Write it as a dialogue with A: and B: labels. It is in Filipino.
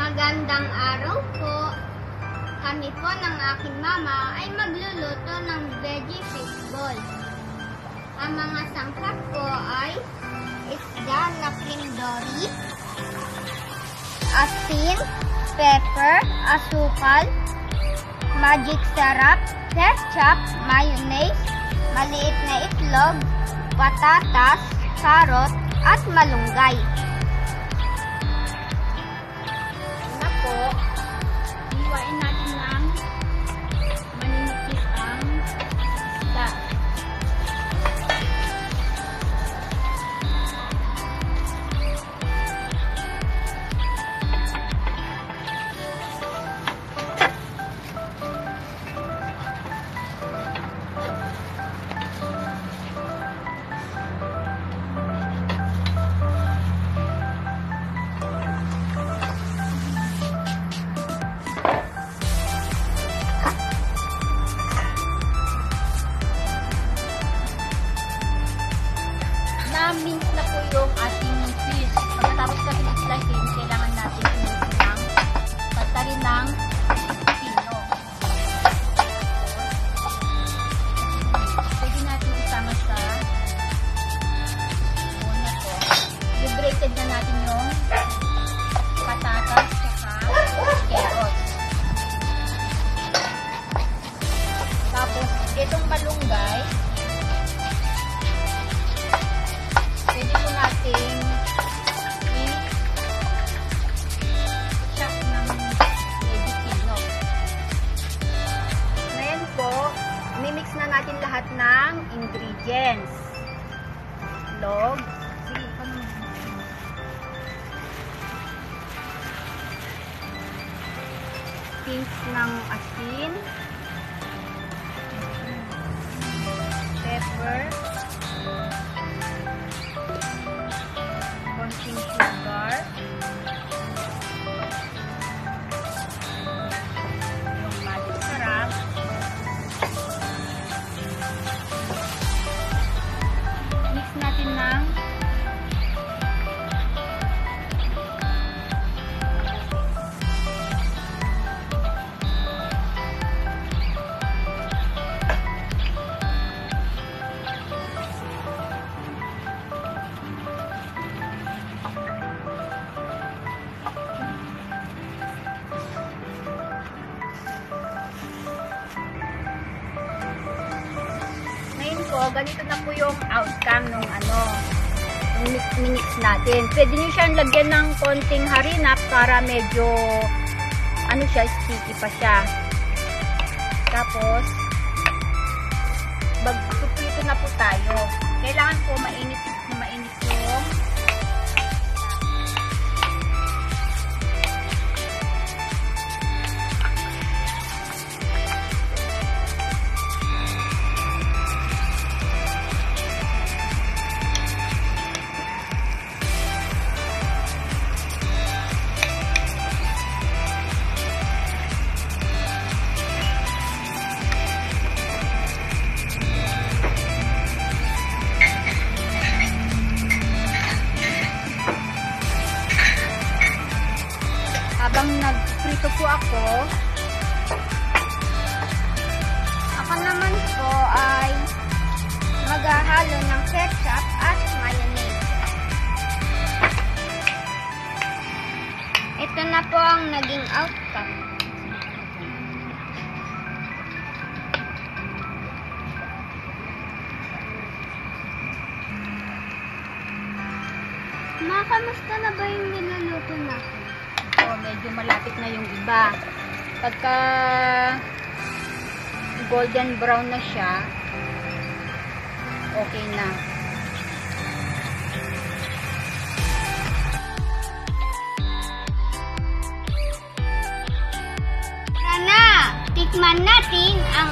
A: Magandang araw po. Kami po ng aking mama ay magluluto ng veggie fishball. Ang mga sangkap po ay isda na crindori, asin, pepper, asukal, magic sarap, ketchup, mayonnaise, maliit na itlog, patatas, karot, at malunggay. Una po, hiwain natin ng maninipis ang isda. Na-mince na po yung ating fish. Pagkatapos kasi i-slicein, kailangan natin i-mince ng patarin ng pino. Pwede natin isama sa muna po. I-grated na natin yung patatas saka carrots. Tapos, itong malunggay, pwede po natin i-chop ng medyo pino. Ngayon po, mimix na natin lahat ng ingredients. Log. Pinch ng asin. Pepper. Konting sugar, yung magic sarap, mix natin ng ganito na po yung outcome nung mix natin. Pwede nyo siyang lagyan ng konting harina para medyo sticky pa siya. Tapos magpuprito na po tayo. Kailangan po mainit yung habang nagprito po ako naman po ay maghahalo ng ketchup at mayonnaise. Ito na po ang naging outcome. Kamusta na ba yung niluluto natin? Medyo malapit na yung iba. Pagka golden brown na siya, okay na. Tara na! Tikman natin ang